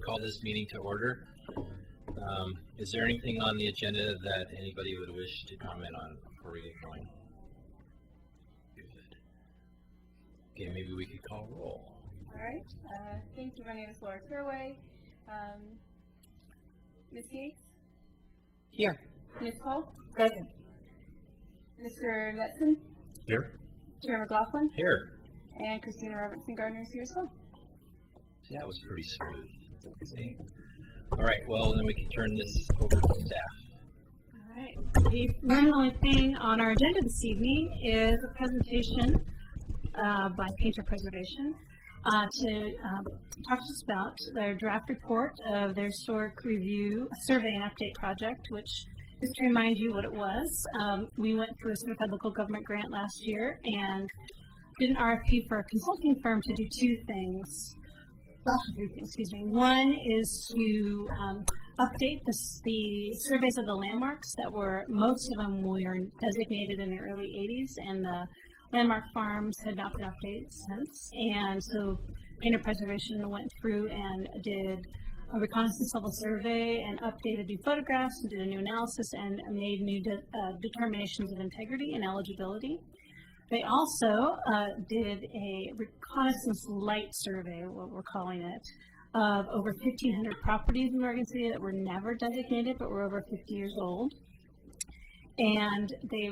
call this meeting to order. Is there anything on the agenda that anybody would wish to comment on before we get going? Good. Okay, maybe we could call roll. All right. Thank you. My name is Laura Turway. Ms. Yates? Here. Ms. Cole? Present. Mr. Metzen? Here. Chair McLaughlin? Here. And Christina Robertson Gardner is here as well. See, that was pretty smooth. See? All right, well, then we can turn this over to staff. All right. The one only thing on our agenda this evening is a presentation by Painter Preservation to talk to us about their draft report of their historic review survey and update project, which, just to remind you what it was, we went through a certified local government grant last year and did an RFP for a consulting firm to do two things. Well, three things, excuse me. One is to update the surveys of the landmarks that were, most of them were designated in the early 80s, and the landmark farms had not been updated since. And so Painter Preservation went through and did a reconnaissance level survey and updated new photographs and did a new analysis and made new determinations of integrity and eligibility. They also did a reconnaissance light survey, what we're calling it, of over 1,500 properties in Oregon City that were never designated but were over 50 years old. And they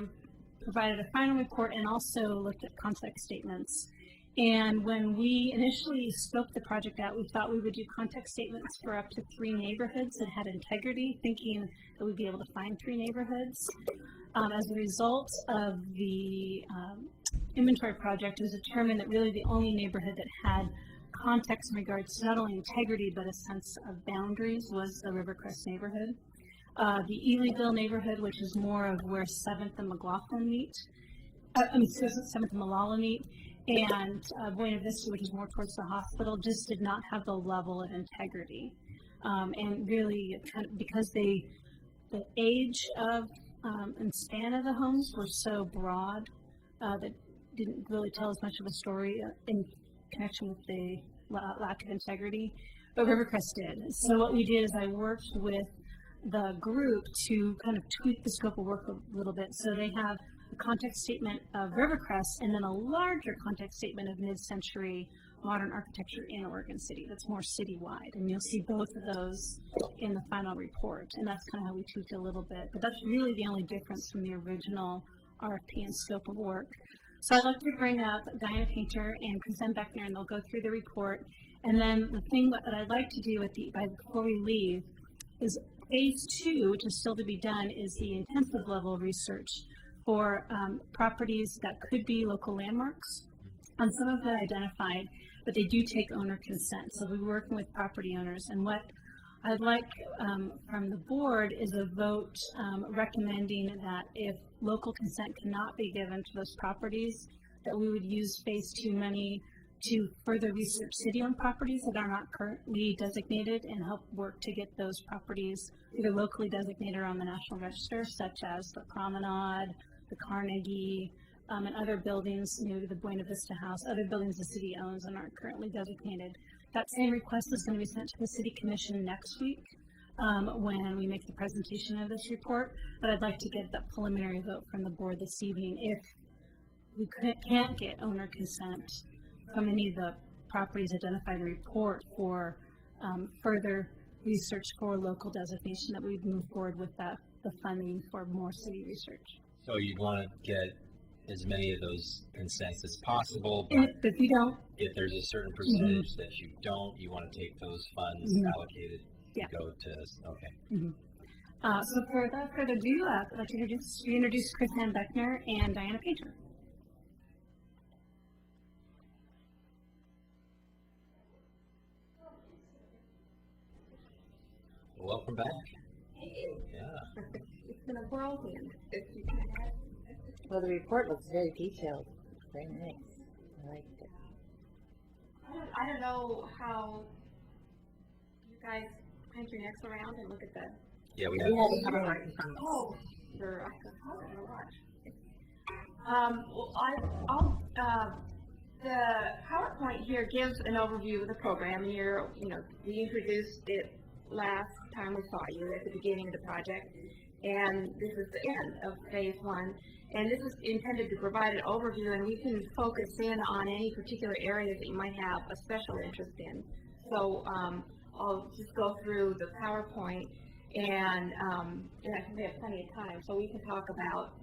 provided a final report and also looked at context statements. And when we initially scoped the project out, we thought we would do context statements for up to 3 neighborhoods that had integrity, thinking that we'd be able to find 3 neighborhoods. As a result of the inventory project, it was determined that really the only neighborhood that had context in regards to not only integrity but a sense of boundaries was the Rivercrest neighborhood. The Elyville neighborhood, which is more of where 7th and McLaughlin meet, 7th and Malala meet, and Buena Vista, which is more towards the hospital, just did not have the level of integrity. And really, kind of, because the age of and span of the homes were so broad that didn't really tell as much of a story in connection with the lack of integrity, but Rivercrest did. So what we did is I worked with the group to kind of tweak the scope of work a little bit. So they have a context statement of Rivercrest and then a larger context statement of mid-century modern architecture in Oregon City that's more citywide. And you'll see both of those in the final report. And that's kind of how we tweaked it a little bit. But that's really the only difference from the original RFP and scope of work. So I'd like to bring up Diana Painter and Kristen Beckner, and they'll go through the report. And then the thing that I'd like to do before we leave is phase 2, which is still to be done, is the intensive level research for properties that could be local landmarks. And some of them identified, but they do take owner consent. So we're working with property owners. And what I'd like from the board is a vote recommending that if local consent cannot be given to those properties, that we would use phase 2 money to further research city-owned properties that are not currently designated and help work to get those properties either locally designated or on the National Register, such as the Promenade, the Carnegie, and other buildings, the Buena Vista House, other buildings the city owns and aren't currently designated. That same request is going to be sent to the City Commission next week when we make the presentation of this report, but I'd like to get that preliminary vote from the board this evening. If we can't get owner consent from any of the properties identified in the report for further research for local designation, that we'd move forward with the funding for more city research. So you'd want to get as many of those consents as possible, but if you don't, if there's a certain percentage that you don't, you want to take those funds allocated to go to, okay. So without further ado, I'd like to introduce Kristen Beckner and Diana Painter. Welcome back. Yeah. It's been a whirlwind. Well, the report looks very detailed. Very nice. I liked it. I don't know how you guys point your necks around and look at the. Yeah, we have. Oh, sure. I can watch. Well, I'll the PowerPoint here gives an overview of the program. We introduced it last time we saw you at the beginning of the project, and this is the end of phase 1. And this is intended to provide an overview, and you can focus in on any particular areas that you might have a special interest in. So I'll just go through the PowerPoint, and I think we have plenty of time, so we can talk about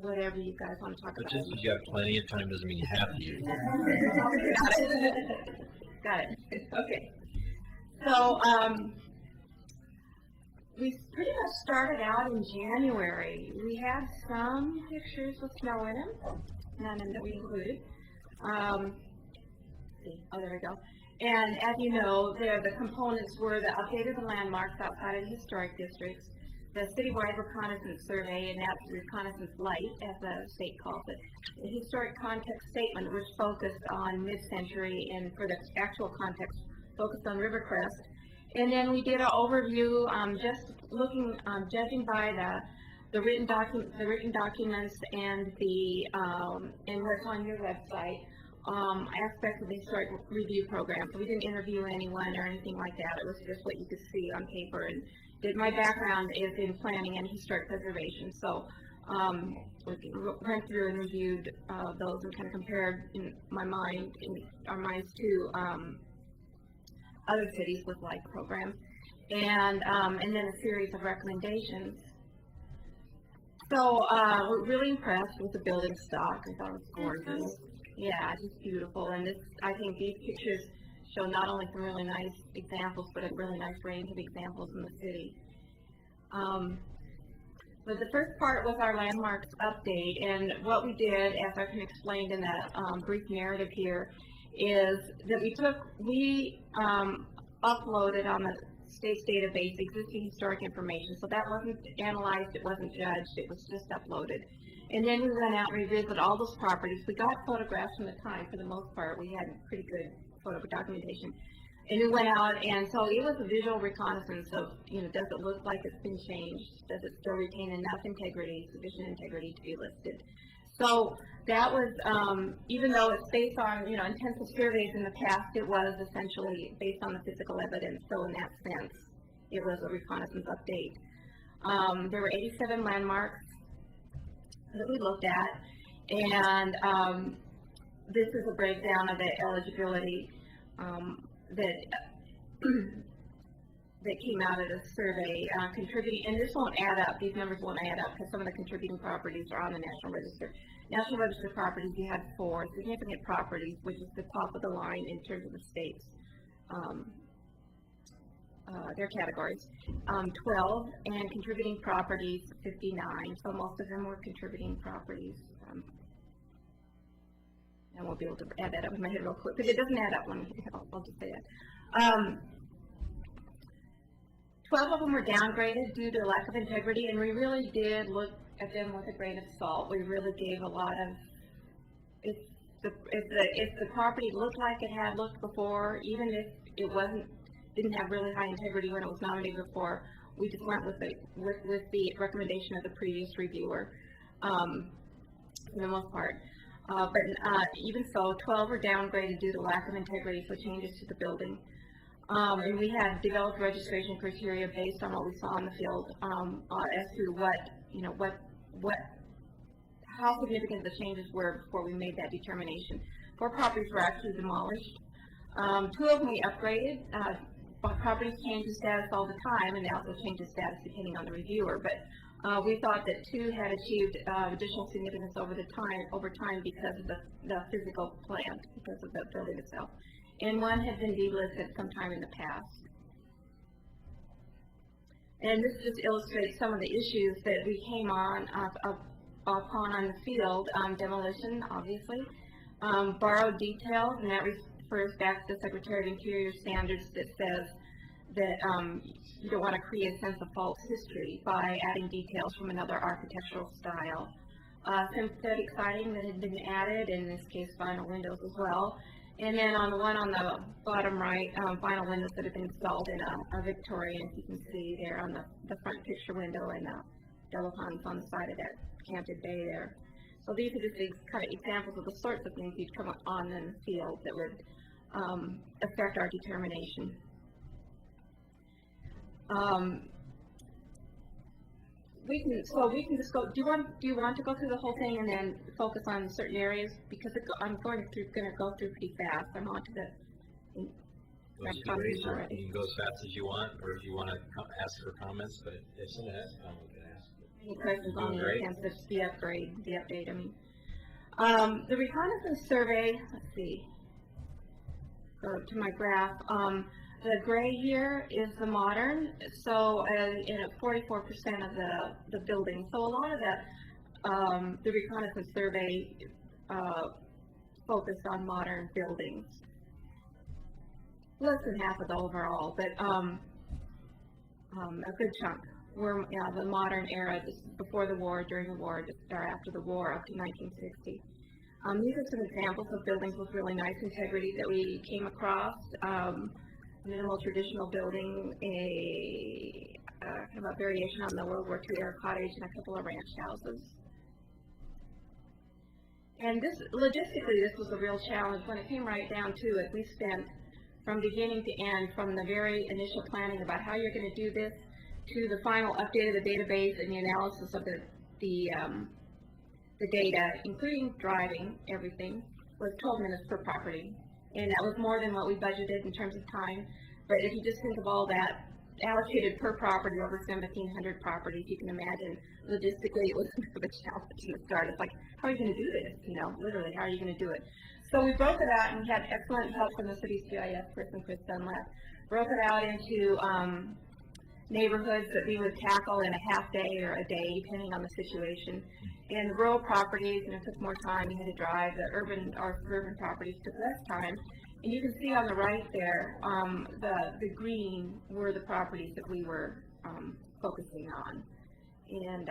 whatever you guys want to talk But about. just because you have plenty of time doesn't mean you have to use it. Got it. Got it. Okay. So we pretty much started out in January. We had some pictures with snow in them, none of them that we included. There we go. And as you know, the components were the updated the landmarks outside of the historic districts, the citywide reconnaissance survey, and that's reconnaissance light, as the state calls it. The historic context statement, which focused on mid-century, and for the actual context, focused on Rivercrest. And then we did an overview, just looking, judging by the written documents and and what's on your website, aspects of the historic review program. So we didn't interview anyone or anything like that. It was just what you could see on paper. And my background is in planning and historic preservation. So we went through and reviewed those and kind of compared in our minds to other cities with like programs, and then a series of recommendations. So we're really impressed with the building stock. I thought it was gorgeous. Yeah, just beautiful. And I think these pictures show not only some really nice examples, but a really nice range of examples in the city. But the first part was our landmarks update, and what we did, as I can explain in that brief narrative here, is that we uploaded on the state's database existing historic information. So that wasn't analyzed, it wasn't judged, it was just uploaded. And then we went out and revisited all those properties. We got photographs from the time, for the most part. We had pretty good photo documentation. And we went out, and so it was a visual reconnaissance of, does it look like it's been changed? Does it still retain enough integrity, sufficient integrity to be listed? So that was, even though it's based on, intensive surveys in the past, it was essentially based on the physical evidence. So in that sense, it was a reconnaissance update. There were 87 landmarks that we looked at, and this is a breakdown of the eligibility that came out of the survey, contributing, and this won't add up, these numbers won't add up because some of the contributing properties are on the National Register. National Register properties, you had 4 significant properties, which is the top of the line in terms of the state's, their categories. 12, and contributing properties, 59, so most of them were contributing properties. I won't be able to add that up in my head real quick, because it doesn't add up when I'll just say that. 12 of them were downgraded due to lack of integrity, and we really did look at them with a grain of salt. We really gave a lot of, if the property looked like it had looked before, even if it didn't have really high integrity when it was nominated before, we just went with the recommendation of the previous reviewer, for the most part. But even so, 12 were downgraded due to lack of integrity, so changes to the building. And we had developed registration criteria based on what we saw in the field, as to how significant the changes were before we made that determination. 4 properties were actually demolished. 2 of them we upgraded. Properties change in status all the time, and they also change in status depending on the reviewer. But we thought that 2 had achieved additional significance over time because of the physical plant, because of the building itself. And 1 had been delisted sometime in the past. And this just illustrates some of the issues that we came upon on the field. Demolition, obviously. Borrowed details, and that refers back to the Secretary of Interior standards that says that you don't want to create a sense of false history by adding details from another architectural style. Synthetic siding that had been added, in this case vinyl windows as well. And then on the one on the bottom right, vinyl windows that have been installed in a Victorian, as you can see there on the front picture window, and double hunts on the side of that canted bay there. So these are just these kind of examples of the sorts of things you'd come on in the field that would affect our determination. We can just go. Do you want to go through the whole thing and then focus on certain areas, because I'm going to go through pretty fast. I'm on to the. Well, you can go as fast as you want, or if you want to ask for comments. But if someone has a comment, we can ask. Any questions on the attempts, the update? I mean, the reconnaissance survey. Let's see. Go to my graph. The gray here is the modern, so in 44% of the buildings. So a lot of the reconnaissance survey focused on modern buildings. Less than half of the overall, but a good chunk were the modern era, just before the war, during the war, or after the war, up to 1960. These are some examples of buildings with really nice integrity that we came across. Minimal traditional building, kind of a variation on the World War II era cottage, and a couple of ranch houses. And this, logistically, this was a real challenge. When it came right down to it, we spent from beginning to end, from the very initial planning about how you're going to do this, to the final update of the database and the analysis of the data, including driving everything, was 12 minutes per property. And that was more than what we budgeted in terms of time. But if you just think of all that allocated per property over 1,700 properties, you can imagine logistically it was a bit of a challenge in the start. It's like, how are you going to do this? You know, literally, how are you going to do it? So we broke it out, and we had excellent help from the city's GIS person, Chris Dunlap. Broke it out into neighborhoods that we would tackle in a half day or a day, depending on the situation. And the rural properties, and it took more time, you had to drive. The urban properties took less time. And you can see on the right there, the green were the properties that we were focusing on. And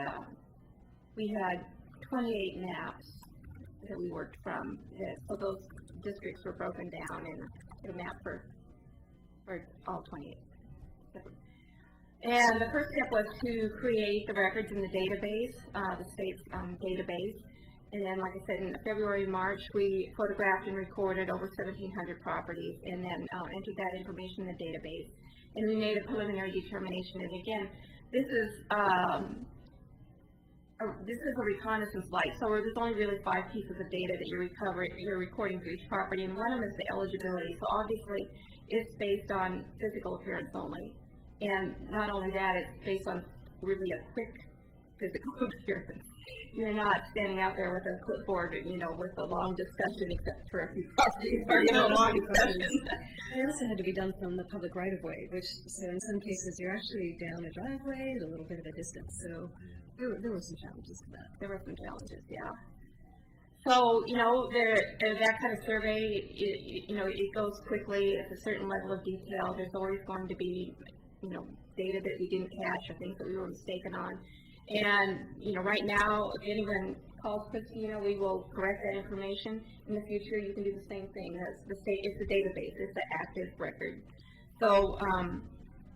we had 28 maps that we worked from. So those districts were broken down in a map for all 28. And the first step was to create the records in the database, the state's database. And then, like I said, in February and March, we photographed and recorded over 1,700 properties, and then entered that information in the database. And we made a preliminary determination. And again, this is a reconnaissance light. So there's only really 5 pieces of data that you're recording for each property, and one of them is the eligibility. So obviously, it's based on physical appearance only. And not only that, it's based on really a quick physical appearance. You're not standing out there with a clipboard, with a long discussion, except for a few properties, or, long discussion. It also had to be done from the public right-of-way, so in some cases you're actually down a driveway at a little bit of a distance, so there were some challenges to that. There were some challenges, yeah. So, that kind of survey, it goes quickly. It's a certain level of detail. There's always going to be data that we didn't catch or things that we were mistaken on. And, right now, if anyone calls Christina, we will correct that information. In the future, you can do the same thing. It's the database. It's the active record. So,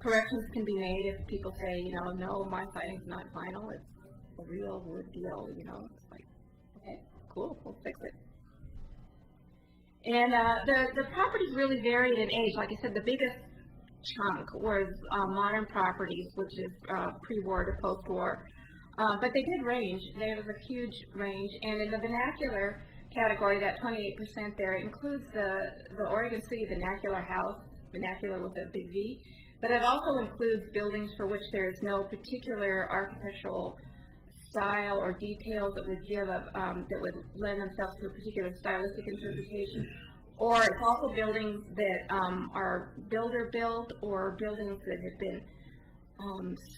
corrections can be made if people say, no, my finding's not final. It's a real wood deal, It's like, okay, cool, we'll fix it. And the properties really varied in age. Like I said, the biggest chunk was modern properties, which is pre-war to post-war. But they did range. There was a huge range. And in the vernacular category, that 28% there includes the Oregon City Vernacular House, vernacular with a big V, but it also includes buildings for which there is no particular architectural style or details that would that would lend themselves to a particular stylistic interpretation. Or it's also buildings that are builder-built, or buildings that have been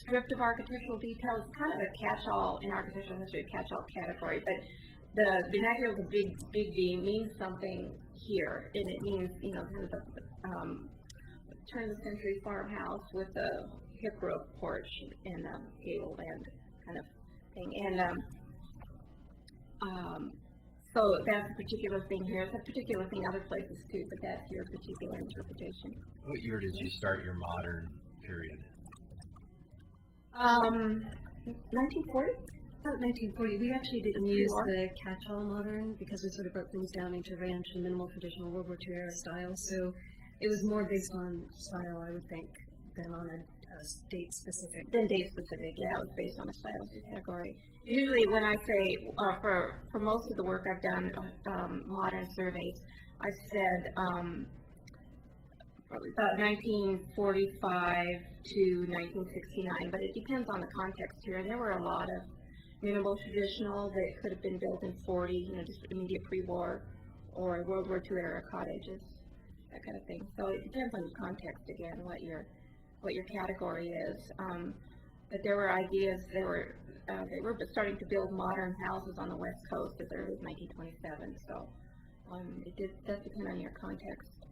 stripped of architectural details. It's kind of a catch-all in architectural history, a catch-all category. But the vernacular with a big V means something here, and it means, there's a turn-of-the-century farmhouse with a hip roof porch and a gable end kind of thing. And so that's a particular thing here. It's a particular thing other places too, but that's your particular interpretation. What year did you start your modern period? 1940. About 1940, we actually didn't use More? the catch-all modern because we sort of broke things down into ranch and minimal traditional World War II era style. So it was more based on style, I would think, than on a state specific. Then date specific, yeah, it was based on a style category. Usually when I say, for most of the work I've done, modern surveys, I said, probably about 1945 to 1969, but it depends on the context here. And there were a lot of minimal traditional that could have been built in 40, you know, just immediate pre-war, or World War II era cottages, that kind of thing. So it depends on the context again, what your category is. But there were ideas. They were starting to build modern houses on the West Coast as early as 1927. So it does depend on your context.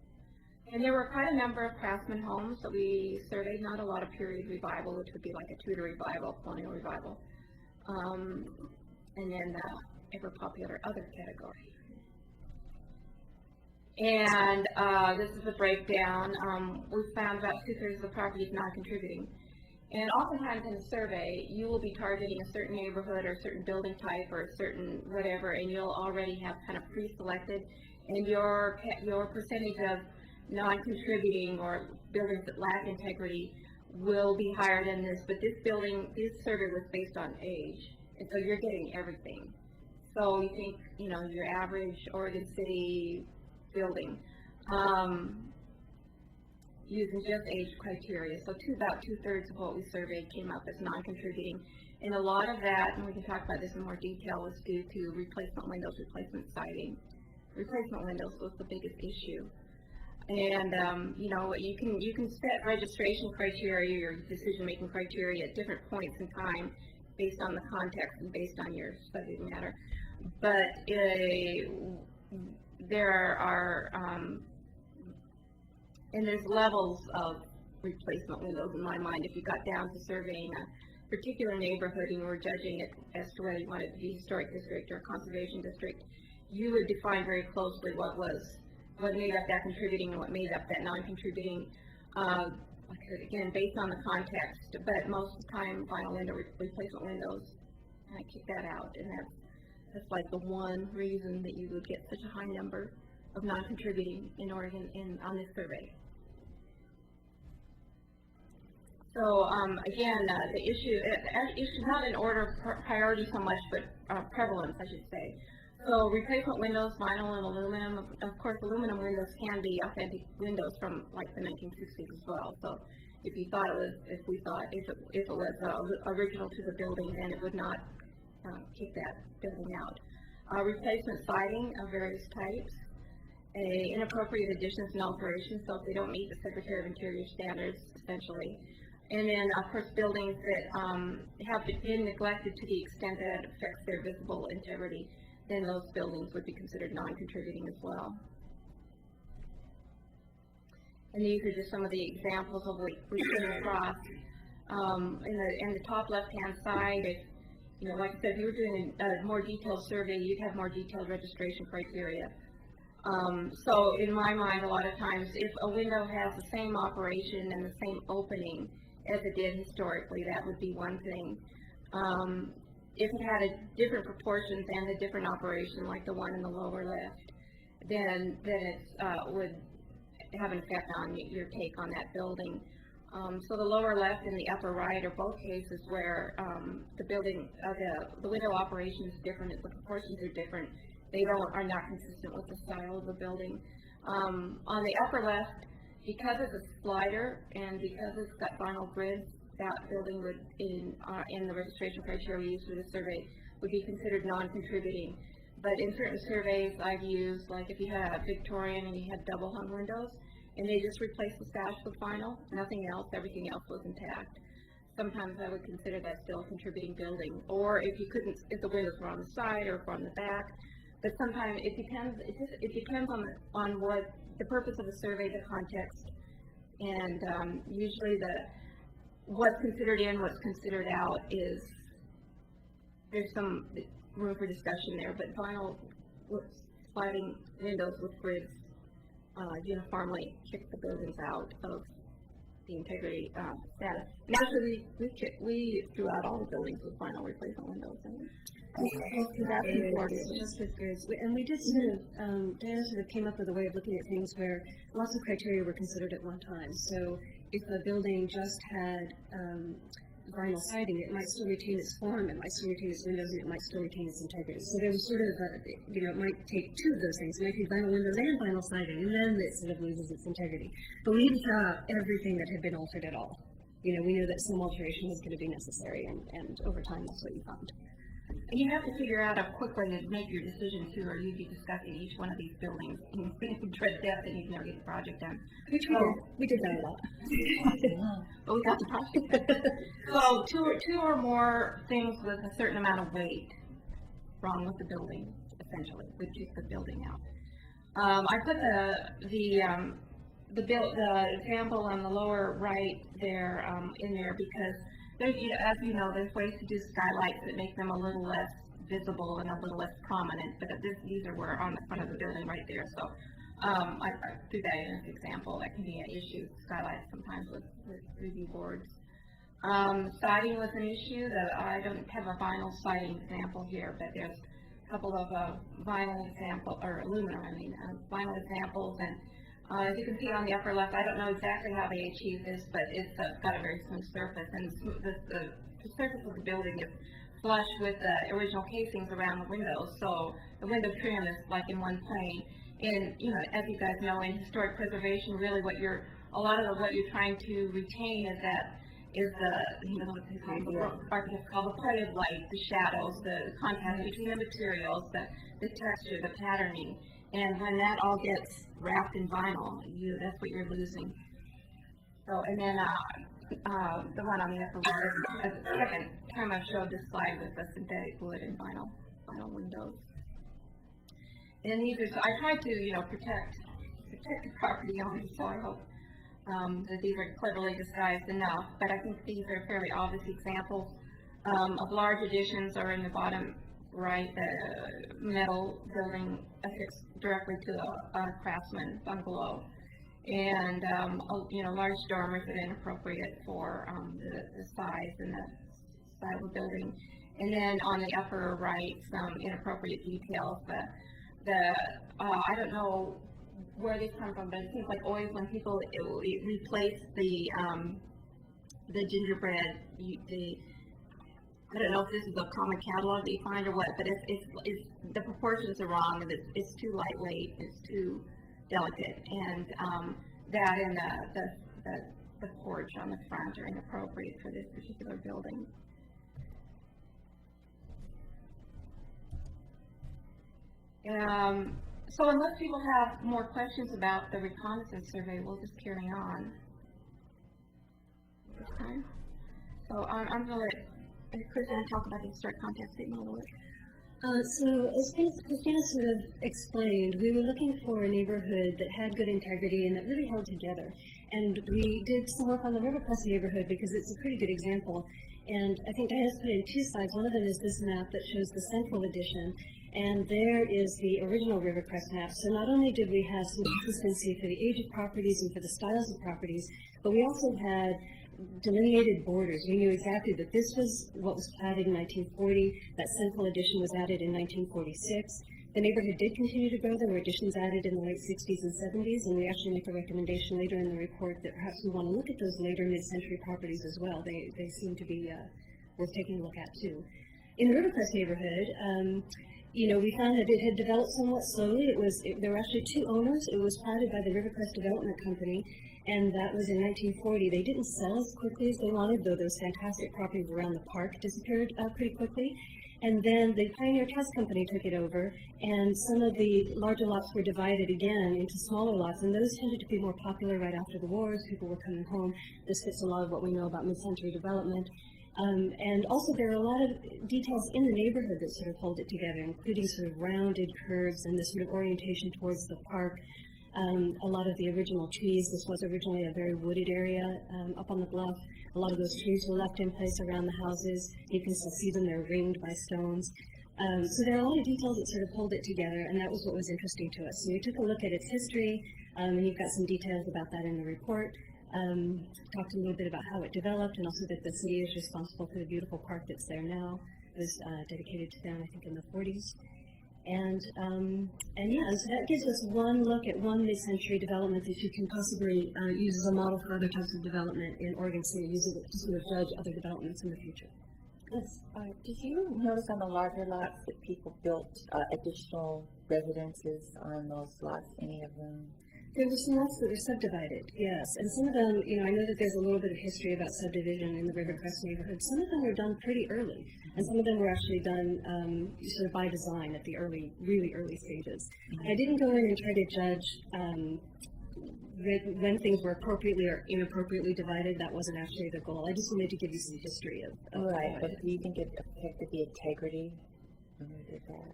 And there were quite a number of craftsman homes that we surveyed. Not a lot of period revival, which would be like a Tudor revival, colonial revival, and then the ever popular other category. And this is a breakdown. We found about 2/3 of the property is non-contributing. And oftentimes in a survey, you will be targeting a certain neighborhood or a certain building type or a certain whatever, and you'll already have kind of pre-selected, and your percentage of non-contributing or buildings that lack integrity will be higher than this. But this survey was based on age, and so you're getting everything. So you think, you know, your average Oregon City building, using just age criteria. So about 2/3 of what we surveyed came up as non-contributing. And a lot of that, and we can talk about this in more detail, was due to replacement windows, replacement siding. Replacement windows was the biggest issue. And you know, you can set registration criteria or decision-making criteria at different points in time based on the context and based on your subject matter. But there are and there's levels of replacement windows in my mind. If you got down to surveying a particular neighborhood and you were judging it as to whether you wanted it to be historic district or conservation district, you would define very closely what made up that contributing and what made up that non-contributing. Like I said, again, based on the context, but most of the time, vinyl window replacement windows, and I kick that out, and that's like the one reason that you would get such a high number of non-contributing in Oregon on this survey. So again, the issue not in order of priority so much, but prevalence, I should say. So replacement windows, vinyl and aluminum. Of course, aluminum windows can be authentic windows from like the 1960s as well. So if we thought it was original to the building, then it would not kick that building out. Replacement siding of various types. Inappropriate additions and alterations, so if they don't meet the Secretary of Interior standards, essentially. And then, of course, buildings that have been neglected to the extent that it affects their visible integrity, then those buildings would be considered non-contributing as well. And these are just some of the examples of what we came across. In the top left-hand side, if, you know, like I said, if you were doing a more detailed survey, you'd have more detailed registration criteria. So in my mind, a lot of times, if a window has the same operation and the same opening as it did historically, that would be one thing. If it had a different proportions and a different operation, like the one in the lower left, then it would have an effect on your take on that building. So the lower left and the upper right are both cases where the building, the window operation is different, the proportions are different. They are not consistent with the style of the building. On the upper left, because it's a slider and because it's got vinyl grids, that building would, in the registration criteria used for the survey, would be considered non-contributing. But in certain surveys I've used, like if you had a Victorian and you had double hung windows, and they just replaced the sash with vinyl, nothing else, everything else was intact. Sometimes I would consider that still a contributing building. Or if the windows were on the side or on the back. But sometimes it depends on what the purpose of the survey, the context, and usually what's considered in, what's considered out there's some room for discussion there. But vinyl sliding windows with grids uniformly kick the buildings out of the integrity, status. And actually, we threw out all the buildings with vinyl replacement windows and that's important. Just with grids. And we did sort of, Diana sort of came up with a way of looking at things where lots of criteria were considered at one time. So if a building just had vinyl siding, it might still retain its form, it might still retain its windows, and it might still retain its integrity. So there was sort of, it might take two of those things. It might take vinyl windows and vinyl siding, and then it sort of loses its integrity. But we didn't have everything that had been altered at all. We knew that some alteration was going to be necessary, and over time, that's what you found. And you have to figure out how quickly to make your decision too, or you'd be discussing each one of these buildings in dread depth and you'd never get the project done. Which we did that a lot. But we got the project done. So two or more things with a certain amount of weight wrong with the building, essentially, would keep the building out. I put the example on the lower right there in there because there's, as you know, there's ways to do skylights that make them a little less visible and a little less prominent, but these are on the front of the building right there. So I threw that in as an example. That can be an issue, skylights sometimes with review boards. Siding was an issue. That I don't have a vinyl siding example here, but there's a couple of vinyl example, or aluminum, vinyl examples. And as you can see on the upper left, I don't know exactly how they achieved this, but it's got a very smooth surface, and the surface of the building is flush with the original casings around the windows, so the window trim is like in one plane. And as you guys know, in historic preservation, really what you're trying to retain is the architects call the play of light, the shadows, the contrast between the materials, the texture, the patterning. And when that all gets wrapped in vinyl, that's what you're losing. So, and then the one on the upper right, the second time I showed this slide with the synthetic wood and vinyl windows. And these are, so I tried to, protect the property owners, so I hope that these are cleverly disguised enough. But I think these are fairly obvious examples of large additions are in the bottom right, the metal building affixed directly to a craftsman bungalow, and large dormers that are inappropriate for the size and the style of the building. And then on the upper right, some inappropriate details. I don't know where these come from, but it seems like always when people replace the gingerbread, I don't know if this is a common catalog that you find or what, but it's the proportions are wrong, and it's too lightweight, it's too delicate, and that and the porch on the front are inappropriate for this particular building. So unless people have more questions about the reconnaissance survey, we'll just carry on this time. So I'm going to let Christina talk about the historic context statement a little bit. So as Christina sort of explained, we were looking for a neighborhood that had good integrity and that really held together. And we did some work on the Rivercrest neighborhood because it's a pretty good example. And I think Diana's put it in two slides. One of them is this map that shows the central edition. And there is the original Rivercrest map. So not only did we have some consistency for the age of properties and for the styles of properties, but we also had delineated borders. We knew exactly that this was what was platted in 1940, that central addition was added in 1946. The neighborhood did continue to grow. There were additions added in the late 60s and 70s, and we actually make a recommendation later in the report that perhaps we want to look at those later mid-century properties as well. They seem to be worth taking a look at too. In the Rivercrest neighborhood, we found that it had developed somewhat slowly. There were actually two owners. It was platted by the Rivercrest Development Company, and that was in 1940. They didn't sell as quickly as they wanted, though those fantastic properties around the park disappeared pretty quickly. And then the Pioneer Trust Company took it over, and some of the larger lots were divided again into smaller lots, and those tended to be more popular right after the wars. People were coming home. This fits a lot of what we know about mid-century development. And also there are a lot of details in the neighborhood that sort of hold it together, including sort of rounded curves and this sort of orientation towards the park. A lot of the original trees, this was originally a very wooded area up on the bluff. A lot of those trees were left in place around the houses. You can still see them, they're ringed by stones. So there are a lot of details that sort of hold it together, and that was what was interesting to us. So we took a look at its history, and you've got some details about that in the report. talked a little bit about how it developed, and also that the city is responsible for the beautiful park that's there now. It was dedicated to them, I think, in the 40s. And yeah, so that gives us one look at one mid-century development that you can possibly use as a model for other types of development in Oregon City, using it to sort of judge other developments in the future. Yes. Did you notice on the larger lots that people built additional residences on those lots, any of them? There were some lots that were subdivided, yes, and some of them, I know that there's a little bit of history about subdivision in the Rivercrest neighborhood. Some of them were done pretty early, and some of them were actually done sort of by design at the really early stages. I didn't go in and try to judge when things were appropriately or inappropriately divided. That wasn't actually the goal. I just wanted to give you some history of Right, but do you think it affected the integrity when we did that?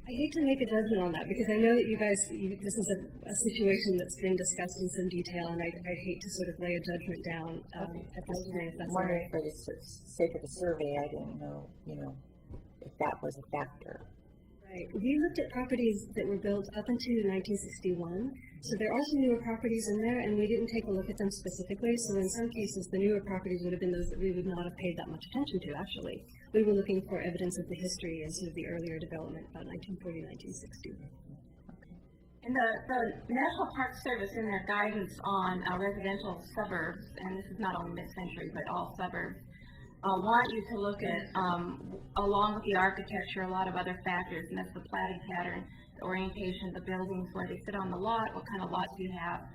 I hate to make a judgment on that because I know that you guys, this is a situation that's been discussed in some detail, and I'd hate to sort of lay a judgment down at this point, if that's all right. For the sake of the survey, I didn't know, if that was a factor. Right. We looked at properties that were built up into 1961, so there are some newer properties in there, and we didn't take a look at them specifically, so in some cases the newer properties would have been those that we would not have paid that much attention to, actually. We were looking for evidence of the history and sort of the earlier development, about 1940, 1960. And the National Park Service, in their guidance on residential suburbs, and this is not only mid-century, but all suburbs, want you to look at, along with the architecture, a lot of other factors, and that's the platting pattern, the orientation of the buildings, where they sit on the lot, what kind of lots you have,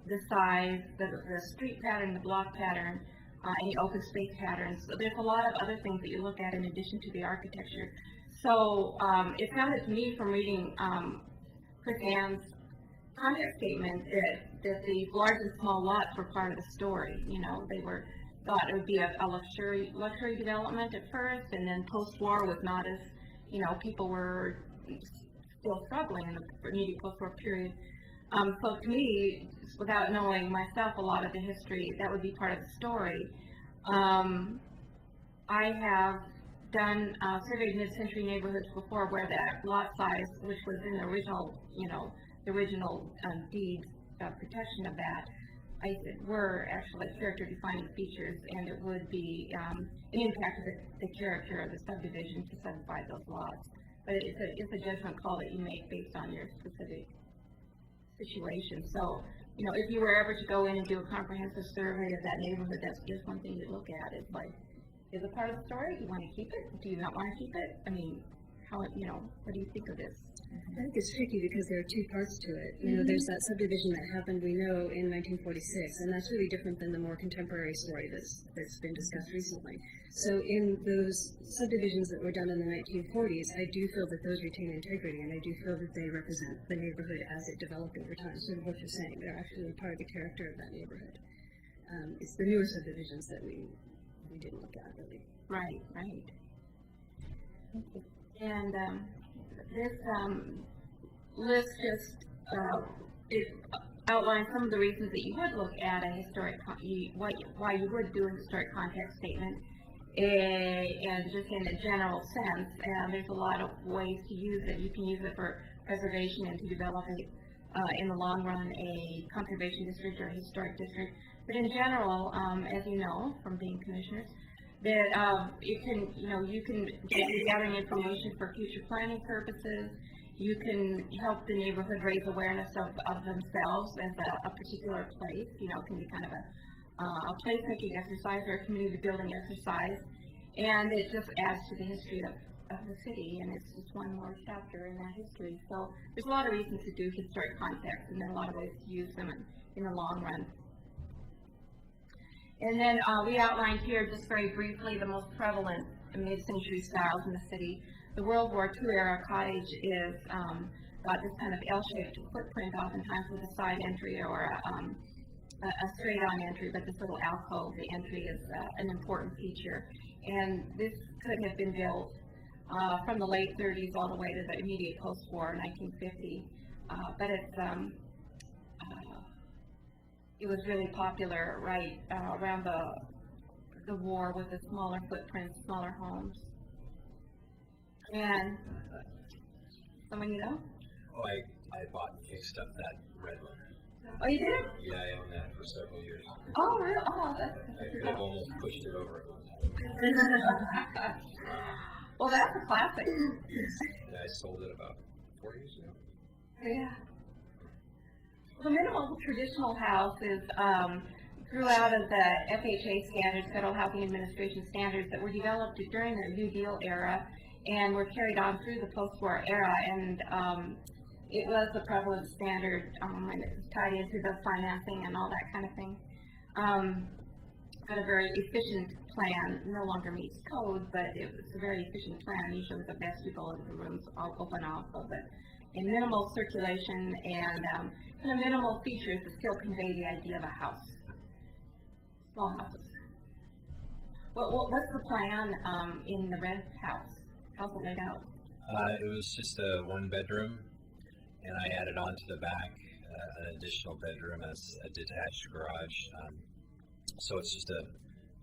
the size, the street pattern, the block pattern, any open space patterns. So there's a lot of other things that you look at in addition to the architecture. So it sounded to me from reading Chris Ann's concept statement that the large and small lots were part of the story. They were thought it would be a luxury development at first, and then post-war was not as, people were still struggling in the immediate post-war period. So to me, without knowing myself a lot of the history, that would be part of the story. I have done surveyed mid-century neighborhoods before where that lot size, which was in the original, deed protection of that, were actually character-defining features, and it would be an impact of the character of the subdivision to subdivide those lots. But it's a judgment call that you make based on your specific situation. So, if you were ever to go in and do a comprehensive survey of that neighborhood, that's just one thing you look at. It's like, is it part of the story? Do you want to keep it? Do you not want to keep it? I mean, what do you think of this? I think it's tricky because there are two parts to it. There's that subdivision that happened, we know, in 1946, and that's really different than the more contemporary story that's been discussed recently. So in those subdivisions that were done in the 1940s, I do feel that those retain integrity, and I do feel that they represent the neighborhood as it developed over time. Sort of what you're saying, they're actually part of the character of that neighborhood. It's the newer subdivisions that we didn't look at, really. Right. And this list just it outlines some of the reasons that you would look at a historic, why you would do a historic context statement, and just in a general sense. And there's a lot of ways to use it. You can use it for preservation and to develop in the long run a conservation district or a historic district. But in general, as you know from being commissioners, that you can get gathering information for future planning purposes. You can help the neighborhood raise awareness of themselves as a particular place. It can be kind of a place-making exercise or a community building exercise, and it just adds to the history of the city, and it's just one more chapter in that history. So there's a lot of reasons to do historic context, and then a lot of ways to use them in the long run. And then we outlined here just very briefly the most prevalent mid-century styles in the city. The World War II era cottage is got this kind of L-shaped footprint, oftentimes with a side entry or a straight-on entry, but this little alcove, the entry is an important feature. And this could have been built from the late 30s all the way to the immediate post-war, 1950. But it was really popular right around the war with the smaller footprints, smaller homes. And someone you know? Oh, I I bought and fixed up that red one. Oh, you did? Yeah, I owned that for several years. Oh, really? Oh, that's. I could have almost pushed it over. Well, that's a classic. Yeah, I sold it about 4 years ago. Yeah. The minimal traditional house is grew out of the FHA standards, Federal Housing Administration standards, that were developed during the New Deal era and were carried on through the post-war era. And it was a prevalent standard, and it was tied into the financing and all that kind of thing. Had a very efficient plan, no longer meets code, but it was a very efficient plan, usually with the vestibule and the rooms all open off of it. And minimal circulation and kind of minimal features that still convey the idea of a house. Small houses. What's the plan in the red house? How's it laid out? It was just a 1-bedroom, and I added on to the back an additional bedroom as a detached garage. So it's just a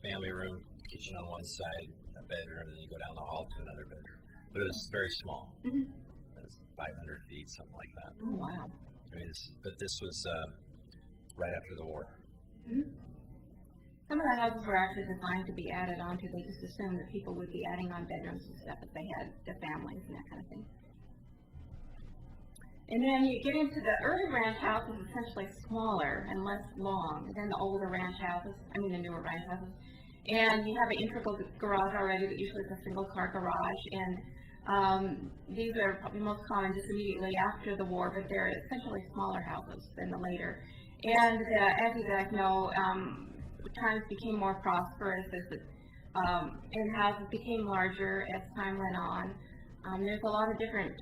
family room, kitchen on one side, a bedroom, and then you go down the hall to another bedroom. But it was very small. Mm-hmm. It was 500 feet, something like that. Oh, wow. I mean, but this was right after the war. Mm-hmm. Some of the houses were actually designed to be added onto. They just assumed that people would be adding on bedrooms and stuff if they had the families and that kind of thing. And then you get into the early ranch houses, essentially smaller and less long than the older ranch houses, the newer ranch houses. And you have an integral garage already, but usually it's a single car garage. And these are probably most common just immediately after the war, but they're essentially smaller houses than the later. And as you guys know, times became more prosperous and houses became larger as time went on. There's a lot of different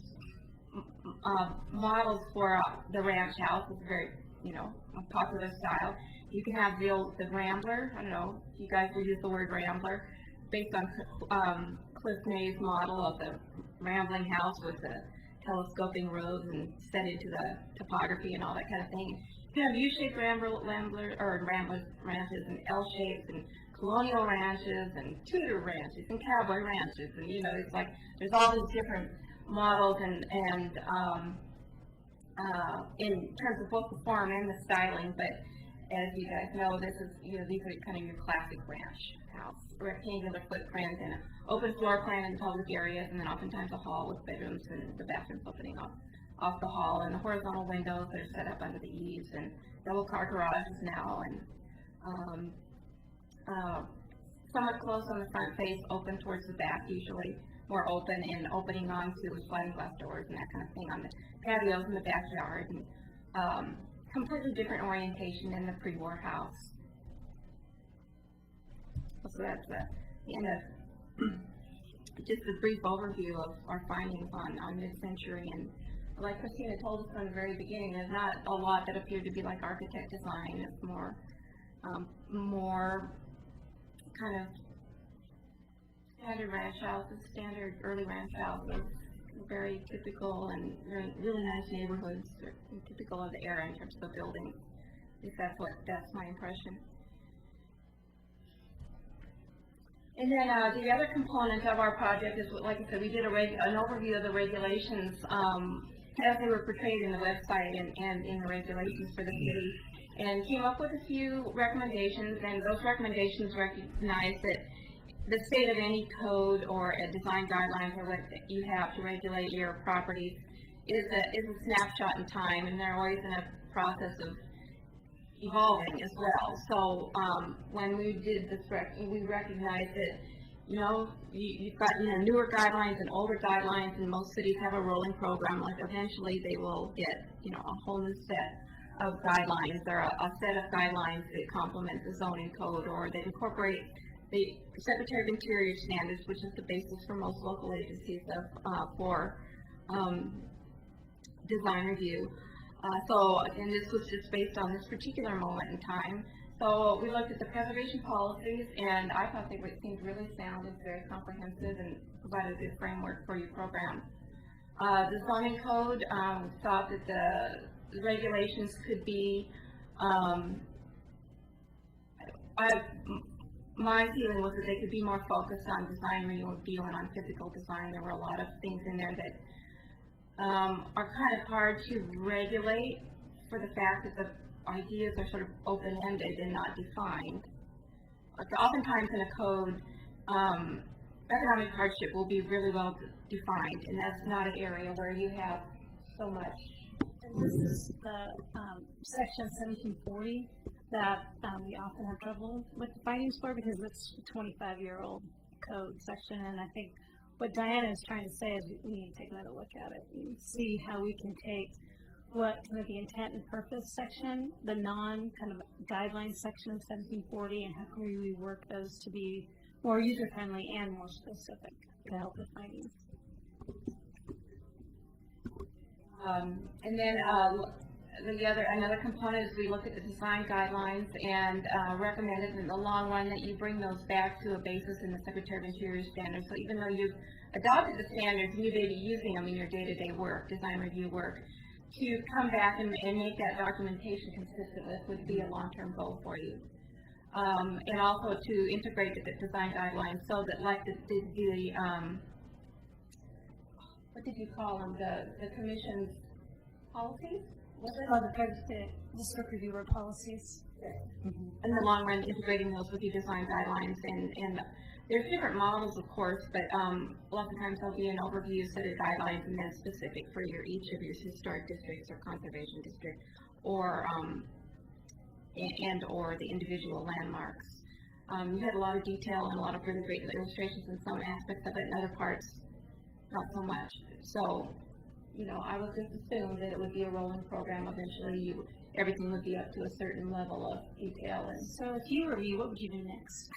models for the ranch house. It's very, a popular style. You can have the Rambler. I don't know if you guys will use the word Rambler, based on Cliff May's model of the rambling house with the telescoping roads and set into the topography and all that kind of thing. You can have U-shaped ramblers ranches and L-shapes and colonial ranches and Tudor ranches and cowboy ranches, and it's like there's all these different models and in terms of both the form and the styling. But as you guys know, these are kind of your classic ranch house, rectangular footprint and an open floor plan in public areas, and then oftentimes a hall with bedrooms and the bathrooms opening off the hall, and the horizontal windows that are set up under the eaves, and double car garages now, and somewhat close on the front face, open towards the back, usually more open and opening onto sliding glass doors and that kind of thing on the patios in the backyard, and completely different orientation than the pre-war house. So that's the end of just a brief overview of our findings on mid-century. And like Christina told us from the very beginning, there's not a lot that appeared to be like architect design. It's more kind of standard ranch houses, standard early ranch houses, very typical and really nice neighborhoods, typical of the era in terms of the buildings. At least that's my impression. And then the other component of our project is, like I said, we did an overview of the regulations as they were portrayed in the website and in the regulations for the city, and came up with a few recommendations, and those recommendations recognize that the state of any code or a design guidelines or what you have to regulate your properties is a snapshot in time, and they're always in a process of evolving as well. So when we did this, we recognized that you've got newer guidelines and older guidelines, and most cities have a rolling program. Like eventually they will get a whole new set of guidelines, or a set of guidelines that complement the zoning code, or that incorporate the Secretary of Interior standards, which is the basis for most local agencies for design review. And this was just based on this particular moment in time. So we looked at the preservation policies, and I thought they seemed really sound and very comprehensive and provided a good framework for your program. The zoning code thought that the regulations could be, my feeling was that they could be more focused on design review and on physical design. There were a lot of things in there that are kind of hard to regulate for the fact that the ideas are sort of open-ended and not defined. Like oftentimes in a code, economic hardship will be really well defined, and that's not an area where you have so much. This is the section 1740 that we often have trouble with the findings for because it's a 25-year-old code section, and I think what Diana is trying to say is we need to take another look at it and see how we can take what kind of the intent and purpose section, the kind of guidelines section of 1740, and how can we rework those to be more user-friendly and more specific to help with findings. And then another component is we look at the design guidelines and recommended in the long run that you bring those back to a basis in the Secretary of Interior standards. So even though you've adopted the standards, you may be using them in your day-to-day work, design review work, to come back and make that documentation consistent with would be a long-term goal for you. And also to integrate the design guidelines so that like what did you call them, the commission's policies? Was it? Oh, the district reviewer policies. In the long run, integrating those with your design guidelines, and there's different models, of course, but lots of times there'll be an overview set of guidelines and then specific for each of your historic districts or conservation district, or or the individual landmarks. You had a lot of detail and a lot of really great illustrations in some aspects of it, and other parts not so much. So, I would just assume that it would be a rolling program. Eventually, everything would be up to a certain level of detail. And so, if you were me, what would you do next?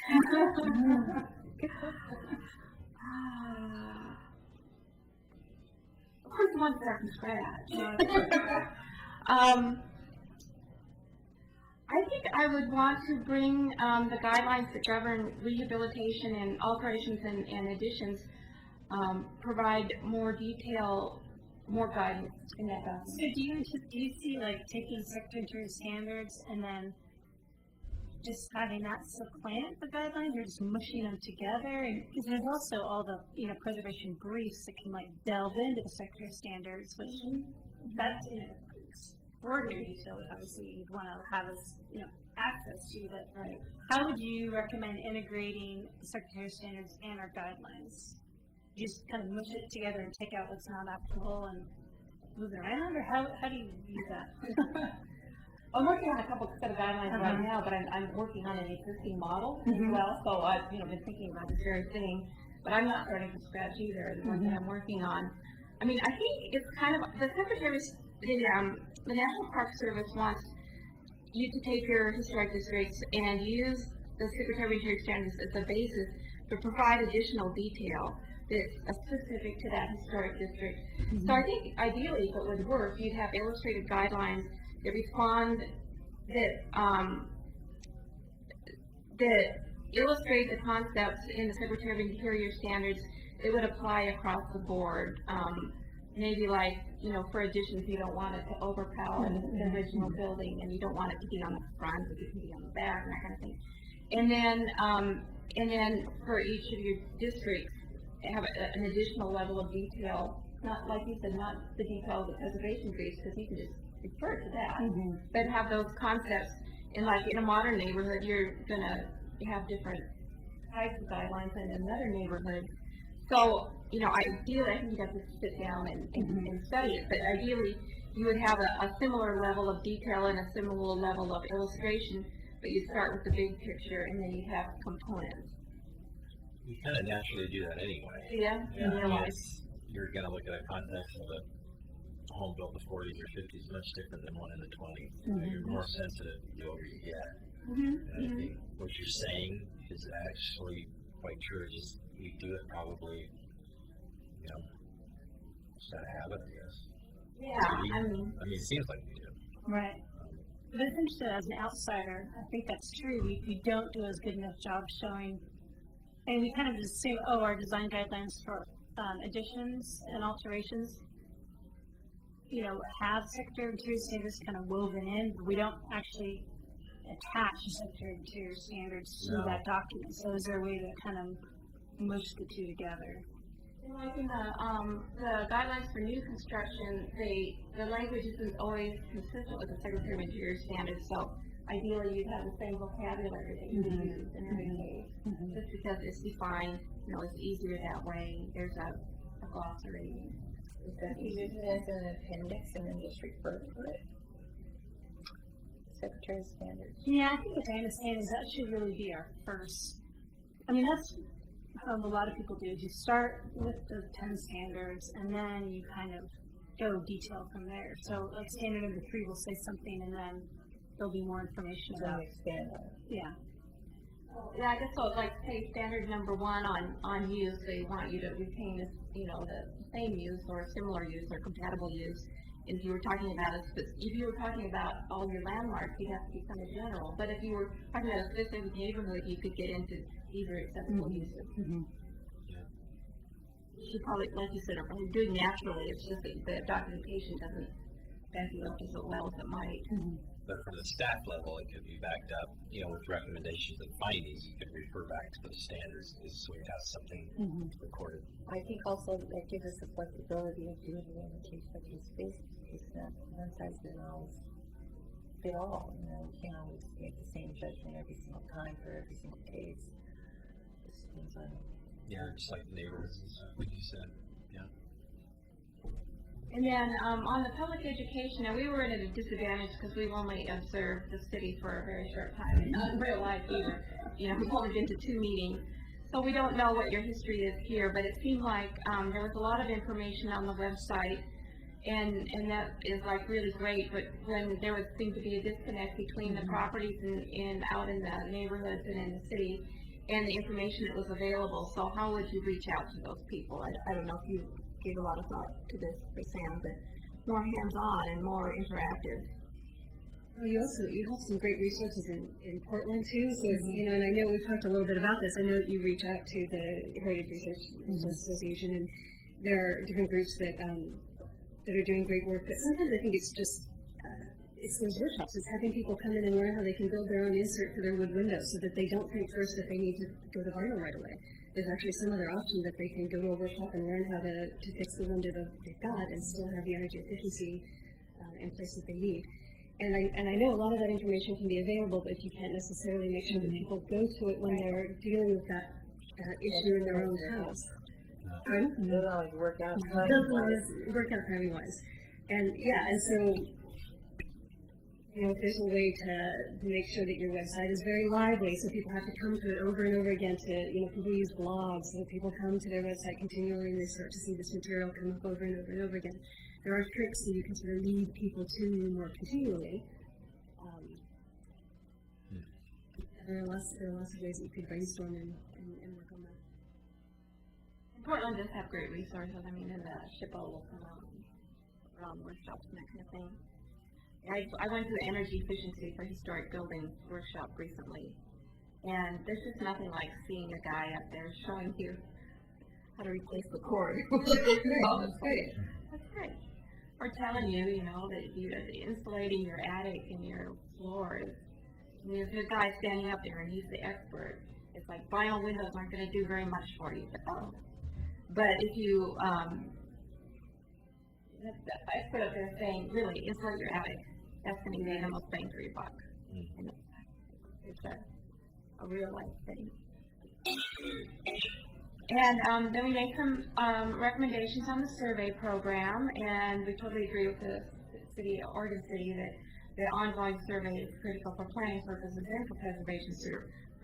Of course, you want to start from scratch. I think I would want to bring the guidelines that govern rehabilitation and alterations and additions, provide more detail, more guidance in that document. So do you see like taking Secretary of Interior standards and then just having that supplant the guidelines, or just mushing them together? And because there's also all the preservation briefs that can like delve into the Secretary of standards, which that's extraordinary detail that obviously you'd want to have access to. But right. How would you recommend integrating the Secretary of standards and our guidelines? Just kind of mush it together and take out what's not applicable and move it around, or how do you use that? I'm working on a couple set of guidelines right now, but I'm working on an existing model as well. So I've been thinking about this very thing, but I'm not starting from scratch either. The one that I'm working on. I mean, I think it's kind of the Secretary, the National Park Service wants you to take your historic districts and use the Secretary of Interior standards as a basis to provide additional detail that's specific to that historic district. So I think ideally, if it would work, you'd have illustrated guidelines that respond, that illustrate the concepts in the Secretary of Interior standards that would apply across the board. Maybe like, for additions, you don't want it to overpower the original building, and you don't want it to be on the front, but it can be on the back, and that kind of thing. And then for each of your districts, have an additional level of detail, not like you said, not the detail of the preservation briefs, because you can just refer to that, but have those concepts. And like in a modern neighborhood, you're going to have different types of guidelines than in another neighborhood. So, ideally, I think you'd have to sit down and study it, but ideally, you would have a similar level of detail and a similar level of illustration, but you start with the big picture, and then you have components. You kind of naturally do that anyway. Yeah. You're going to look at a context of a home built in the 40s or 50s much different than one in the 20s. You're more sensitive the older you get. And I think what you're saying is actually quite true. Just we do it probably, just out of habit, I guess. Yeah, I mean, it seems like we do. Right. But it's interesting, as an outsider, I think that's true. We don't do as good enough job showing. And we kind of just assume, our design guidelines for additions and alterations, have Secretary of Interior standards kind of woven in, but we don't actually attach Secretary of Interior standards to that document. So is there a way to kind of mush the two together? Like in the guidelines for new construction, the language isn't always consistent with the Secretary of Interior standards, so ideally you'd have the same vocabulary that you would use in every case. Just because it's defined, it's easier that way. There's a glossary. If you use it as an appendix and then just refer to it. Secretary of Standards. Yeah, I think what I understand is that should really be our first. I mean, that's what a lot of people do. Is you start with the 10 standards, and then you kind of go detail from there. So, like standard number 3 will say something, and then there'll be more information about it. Expand on it. Yeah. Yeah, I guess so. Like say standard number 1 on use, they want you to retain this, the same use or similar use or compatible use. If you were talking about all your landmarks, you'd have to be kind of general. But if you were talking about a specific neighborhood, you could get into either acceptable uses. You should probably, like you said, are probably doing naturally. It's just that the documentation doesn't back you up as well as it might. But from the staff level, it could be backed up, with recommendations and findings. You could refer back to those standards, so we have something recorded. I think also that gives us the flexibility of doing it on a case by case basis. It's not one size doesn't always fit all. You can't always make the same judgment every single time for every single case. It just depends on. Yeah, just like the neighborhoods, like you said. Yeah. And then on the public education, now we were at a disadvantage because we've only observed the city for a very short time, and not in real life either. We've only been to 2 meetings, so we don't know what your history is here. But it seemed like there was a lot of information on the website, and that is like really great. But when there would seem to be a disconnect between the properties in out in the neighborhoods and in the city, and the information that was available. So how would you reach out to those people? I don't know if you gave a lot of thought to this for Sam, but more hands-on and more interactive. Well, you have some great resources in Portland too. So and I know we've talked a little bit about this. I know that you reach out to the Heritage Research Association, and there are different groups that are doing great work. But sometimes I think it's just it's those workshops. It's having people come in and learn how they can build their own insert for their wood windows, so that they don't think first that they need to go to vinyl right away. There's actually some other option that they can go to a workshop and learn how to fix the window that they've got and still have the energy efficiency in place that they need. And I know a lot of that information can be available, but you can't necessarily make sure that people go to it when they're dealing with that issue in their own house. Pardon? It doesn't always work out. It doesn't always work out timing-wise. And so if there's a way to make sure that your website is very lively, so people have to come to it over and over again people use blogs, so people come to their website continually and they start to see this material come up over and over and over again. There are tricks so you can sort of lead people to you more continually. There are lots of ways that you could brainstorm and work on that. Portland does have great resources. I mean, in the SHPO will come out around workshops and that kind of thing. I went to the energy efficiency for historic buildings workshop recently, and there's just nothing like seeing a guy up there showing you how to replace the cord. That's great. That's great. Or telling you, that insulating your attic and your floors. If there's a guy standing up there and he's the expert, it's like vinyl windows aren't going to do very much for you. But if you, the expert up there saying, really, insulate your attic. That's going to be the most bang for your buck. And it's a real life thing. And then we made some recommendations on the survey program, and we totally agree with the Oregon City, that the ongoing survey is critical for planning purposes and for preservation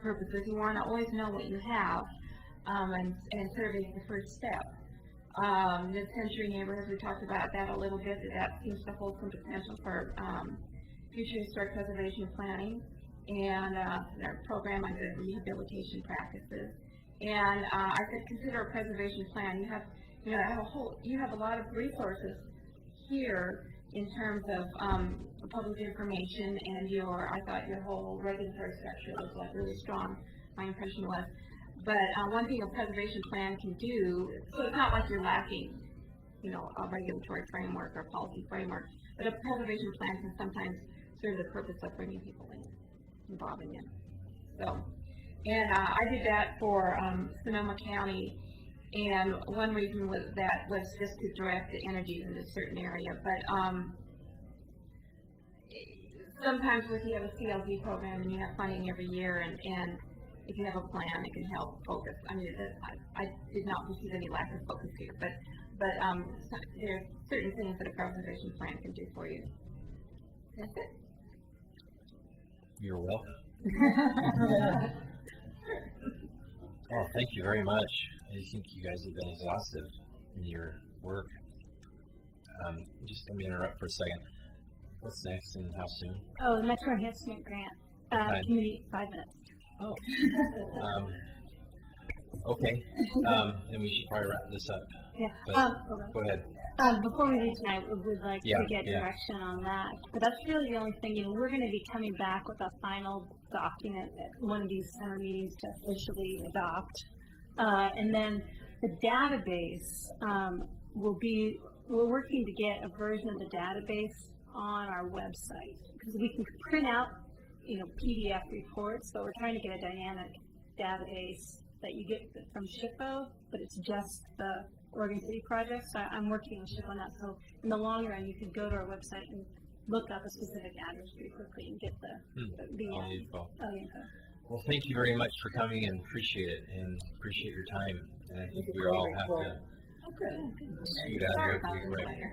purposes. You want to always know what you have, and survey is the first step. Mid-century neighborhoods, we talked about that a little bit, that seems to hold some potential for future historic preservation planning, and their program on good rehabilitation practices. And I said consider a preservation plan. You have a lot of resources here in terms of public information, and I thought your whole regulatory structure was like really strong. My impression was. But one thing a preservation plan can do, so it's not like you're lacking, a regulatory framework or policy framework, but a preservation plan can sometimes serve the purpose of bringing people in, involving them. So, and I did that for Sonoma County, And one reason was just to direct the energy in a certain area, but, sometimes if you have a CLG program and you have funding every year and if you have a plan, it can help focus. I mean, I did not perceive any lack of focus here, but there are certain things that a preservation plan can do for you. That's it. You're welcome. Well, thank you very much. I think you guys have been exhaustive in your work. Just let me interrupt for a second. What's next and how soon? Oh, the Metro Enhancement Grant, community, 5 minutes. Oh. Okay. Then we should probably wrap this up. Yeah. But go ahead. Before we leave tonight, we would like Yeah, to get yeah. direction on that. But that's really the only thing, we're gonna be coming back with a final document at one of these summer meetings to officially adopt. And then the database, we're working to get a version of the database on our website. Because we can print out, PDF reports, but we're trying to get a dynamic database that you get from SHPO, but it's just the Oregon City project. So I'm working on SHPO on that. So in the long run, you could go to our website and look up a specific address pretty quickly and get All the info. info. Well, thank you very much for coming and appreciate it and appreciate your time. And I think we all have to scoot out Sorry here. about if we this right. later.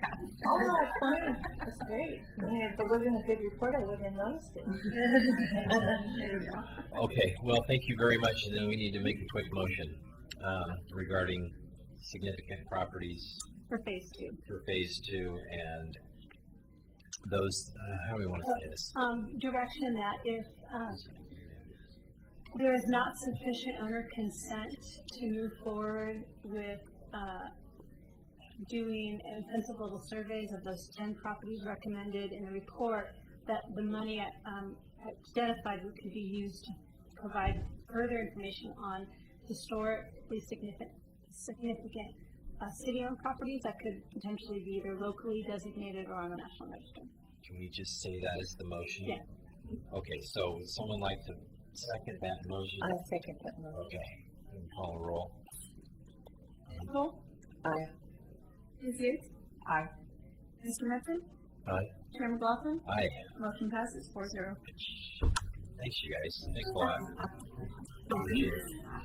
Oh, no, it's fine. That's great. If it wasn't a good report, I wouldn't have noticed it. There you go. Okay, well, thank you very much. And then we need to make a quick motion regarding significant properties For phase 2. for phase 2 and those, how do we want to say this? Direction that if there is not sufficient owner consent to move forward with doing intensive level surveys of those 10 properties recommended in the report, that the money identified could be used to provide further information on historically significant city-owned properties that could potentially be either locally designated or on the National Register. Can we just say that as the motion? Yeah. Okay, so would someone like to second that motion? I second that motion. Okay, we can call a roll. Cole? Aye. Ms. Yates? Aye. Mr. Murphy? Aye. Chair McLaughlin? Aye. Motion passes 4-0. Thanks, you guys. Thanks a lot. Appreciate it.